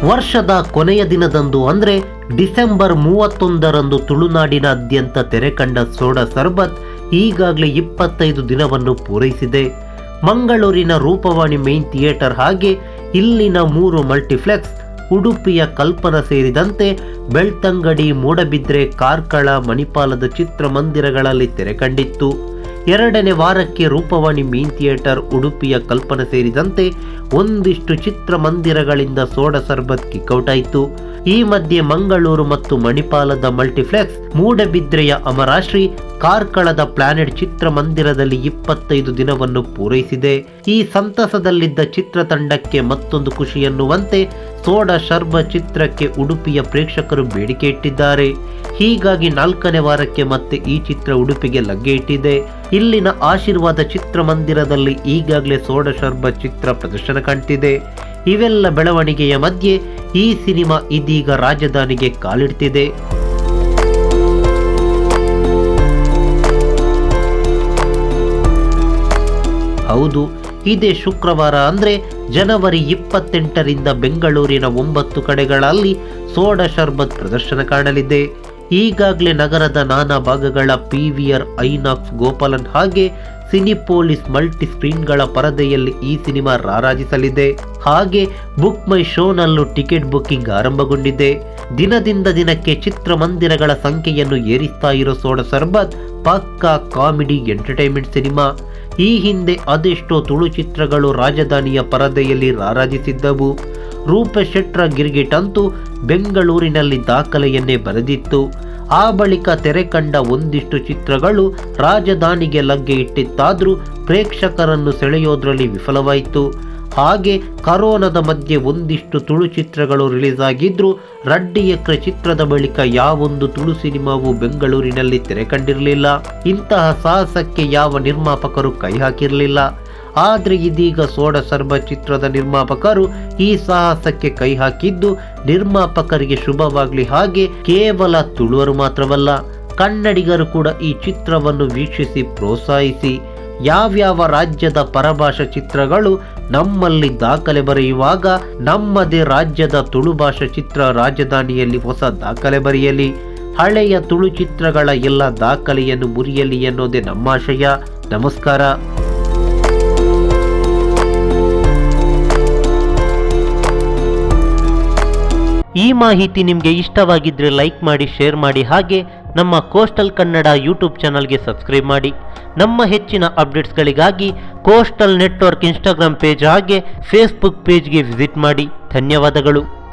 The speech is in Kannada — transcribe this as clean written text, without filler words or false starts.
ವರ್ಷದ ಕೊನೆಯ ದಿನದಂದು ಅಂದರೆ ಡಿಸೆಂಬರ್ 31ರಂದು ತುಳುನಾಡಿನಾದ್ಯಂತ ತೆರೆ ಕಂಡ ಸೋಡಾ ಸರ್ಬತ್ ಈಗಾಗಲೇ 25 ದಿನವನ್ನು ಪೂರೈಸಿದೆ. ಮಂಗಳೂರಿನ ರೂಪವಾಣಿ ಮೇನ್ ಥಿಯೇಟರ್ ಹಾಗೆ ಇಲ್ಲಿನ 3 ಮಲ್ಟಿಪ್ಲೆಕ್ಸ್, ಉಡುಪಿಯ ಕಲ್ಪನಾ ಸೇರಿದಂತೆ ಬೆಳ್ತಂಗಡಿ, ಮೂಡಬಿದ್ರೆ, ಕಾರ್ಕಳ, ಮಣಿಪಾಲದ ಚಿತ್ರಮಂದಿರಗಳಲ್ಲಿ ತೆರೆ ಕಂಡಿತ್ತು. 2ನೇ ವಾರಕ್ಕೆ ರೂಪವಾಣಿ ಮೇನ್ ಥಿಯೇಟರ್, ಉಡುಪಿಯ ಕಲ್ಪನಾ ಸೇರಿದಂತೆ ಒಂದಿಷ್ಟು ಚಿತ್ರಮಂದಿರಗಳಿಂದ ಸೋಡಾ ಸರ್ಬತ್ ಕಿಕ್ಔಟ್ ಆಯಿತು. ಈ ಮಧ್ಯೆ ಮಂಗಳೂರು ಮತ್ತು ಮಣಿಪಾಲದ ಮಲ್ಟಿಪ್ಲೆಕ್ಸ್, ಮೂಡಬಿದ್ರೆಯ ಅಮರಾಶ್ರೀ, ಕಾರ್ಕಳದ ಪ್ಲಾನೆಟ್ ಚಿತ್ರಮಂದಿರದಲ್ಲಿ 25 ದಿನವನ್ನು ಪೂರೈಸಿದೆ. ಈ ಸಂತಸದಲ್ಲಿದ್ದ ಚಿತ್ರತಂಡಕ್ಕೆ ಮತ್ತೊಂದು ಖುಷಿ ಎನ್ನುವಂತೆ ಸೋಡಾ ಶರ್ಬತ್ ಚಿತ್ರಕ್ಕೆ ಉಡುಪಿಯ ಪ್ರೇಕ್ಷಕರು ಬೇಡಿಕೆ ಇಟ್ಟಿದ್ದಾರೆ. ಹೀಗಾಗಿ 4ನೇ ವಾರಕ್ಕೆ ಮತ್ತೆ ಈ ಚಿತ್ರ ಉಡುಪಿಗೆ ಲಗ್ಗೆ ಇಟ್ಟಿದೆ. ಇಲ್ಲಿನ ಆಶೀರ್ವಾದ ಚಿತ್ರಮಂದಿರದಲ್ಲಿ ಈಗಾಗಲೇ ಸೋಡಾ ಶರ್ಬತ್ ಚಿತ್ರ ಪ್ರದರ್ಶನ ಕಾಣ್ತಿದೆ. ಇವೆಲ್ಲ ಬೆಳವಣಿಗೆಯ ಮಧ್ಯೆ ಈ ಸಿನಿಮಾ ಇದೀಗ ರಾಜಧಾನಿಗೆ ಕಾಲಿಡ್ತಿದೆ. ಹೌದು, ಇದೇ ಶುಕ್ರವಾರ ಅಂದರೆ ಜನವರಿ 28ರಿಂದ ಬೆಂಗಳೂರಿನ 9 ಕಡೆಗಳಲ್ಲಿ ಸೋಡಾ ಶರ್ಬತ್ ಪ್ರದರ್ಶನ ಕಾಣಲಿದೆ. ಈಗಾಗಲೇ ನಗರದ ನಾನಾ ಭಾಗಗಳ PVR, ಐನಾಕ್ಸ್, ಗೋಪಾಲನ್ ಹಾಗೆ ಸಿನಿಪೋಲಿಸ್ ಮಲ್ಟಿ ಸ್ಕ್ರೀನ್ಗಳ ಪರದೆಯಲ್ಲಿ ಈ ಸಿನಿಮಾ ರಾರಾಜಿಸಲಿದೆ. ಹಾಗೆ ಬುಕ್ ಮೈ ಶೋನಲ್ಲೂ ಟಿಕೆಟ್ ಬುಕ್ಕಿಂಗ್ ಆರಂಭಗೊಂಡಿದೆ. ದಿನದಿಂದ ದಿನಕ್ಕೆ ಚಿತ್ರಮಂದಿರಗಳ ಸಂಖ್ಯೆಯನ್ನು ಏರಿಸ್ತಾ ಇರೋ ಸೋಡಾ ಸರ್ಬತ್ ಪಕ್ಕಾ ಕಾಮಿಡಿ ಎಂಟರ್ಟೈನ್ಮೆಂಟ್ ಸಿನಿಮಾ. ಈ ಹಿಂದೆ ಅದೆಷ್ಟೋ ತುಳು ಚಿತ್ರಗಳು ರಾಜಧಾನಿಯ ಪರದೆಯಲ್ಲಿ ರಾರಾಜಿಸಿದ್ದವು. ರೂಪೇಶ್ ಶೆಟ್ರ ಗಿರ್ಗಿಟ್ ಅಂತೂ ಬೆಂಗಳೂರಿನಲ್ಲಿ ದಾಖಲೆಯನ್ನೇ ಬರೆದಿತ್ತು. ಆ ಬಳಿಕ ತೆರೆ ಕಂಡ ಒಂದಿಷ್ಟು ಚಿತ್ರಗಳು ರಾಜಧಾನಿಗೆ ಲಗ್ಗೆ ಇಟ್ಟಿತ್ತಾದ್ರೂ ಪ್ರೇಕ್ಷಕರನ್ನು ಸೆಳೆಯೋದ್ರಲ್ಲಿ ವಿಫಲವಾಯಿತು. ಹಾಗೆ ಕರೋನಾದ ಮಧ್ಯೆ ಒಂದಿಷ್ಟು ತುಳು ಚಿತ್ರಗಳು ರಿಲೀಸ್ ಆಗಿದ್ರು ರಡ್ಡಿ ಎಕ್ರೆ ಚಿತ್ರದ ಬಳಿಕ ಯಾವೊಂದು ತುಳು ಸಿನಿಮಾವು ಬೆಂಗಳೂರಿನಲ್ಲಿ ತೆರೆ ಕಂಡಿರಲಿಲ್ಲ. ಇಂತಹ ಸಾಹಸಕ್ಕೆ ಯಾವ ನಿರ್ಮಾಪಕರು ಕೈ ಹಾಕಿರಲಿಲ್ಲ. ಆದರೆ ಇದೀಗ ಸೋಡಾ ಸರ್ಬತ್ ಚಿತ್ರದ ನಿರ್ಮಾಪಕರು ಈ ಸಾಹಸಕ್ಕೆ ಕೈ ಹಾಕಿದ್ದು ನಿರ್ಮಾಪಕರಿಗೆ ಶುಭವಾಗಲಿ. ಹಾಗೆ ಕೇವಲ ತುಳುವರು ಮಾತ್ರವಲ್ಲ, ಕನ್ನಡಿಗರು ಕೂಡ ಈ ಚಿತ್ರವನ್ನು ವೀಕ್ಷಿಸಿ ಪ್ರೋತ್ಸಾಹಿಸಿ. ಯಾವ್ಯಾವ ರಾಜ್ಯದ ಪರಭಾಷಾ ಚಿತ್ರಗಳು ನಮ್ಮಲ್ಲಿ ದಾಖಲೆ ಬರೆಯುವಾಗ ನಮ್ಮದೇ ರಾಜ್ಯದ ತುಳು ಭಾಷಾ ಚಿತ್ರ ರಾಜಧಾನಿಯಲ್ಲಿ ಹೊಸ ದಾಖಲೆ ಬರೆಯಲಿ. ಹಳೆಯ ತುಳು ಚಿತ್ರಗಳ ಎಲ್ಲ ದಾಖಲೆಯನ್ನು ಮುರಿಯಲಿ ಎನ್ನುವುದೇ ನಮ್ಮ ಆಶಯ. ನಮಸ್ಕಾರ. ಈ ಮಾಹಿತಿ ನಿಮಗೆ ಇಷ್ಟವಾಗಿದ್ದರೆ ಲೈಕ್ ಮಾಡಿ, ಶೇರ್ ಮಾಡಿ. ಹಾಗೆ ನಮ್ಮ ಕೋಸ್ಟಲ್ ಕನ್ನಡ ಯೂಟ್ಯೂಬ್ ಚಾನಲ್ಗೆ ಸಬ್ಸ್ಕ್ರೈಬ್ ಮಾಡಿ. ನಮ್ಮ ಹೆಚ್ಚಿನ ಅಪ್ಡೇಟ್ಸ್ಗಳಿಗಾಗಿ ಕೋಸ್ಟಲ್ ನೆಟ್ವರ್ಕ್ ಇನ್ಸ್ಟಾಗ್ರಾಮ್ ಪೇಜ್ ಹಾಗೆ ಫೇಸ್ಬುಕ್ ಪೇಜ್ಗೆ ವಿಸಿಟ್ ಮಾಡಿ. ಧನ್ಯವಾದಗಳು.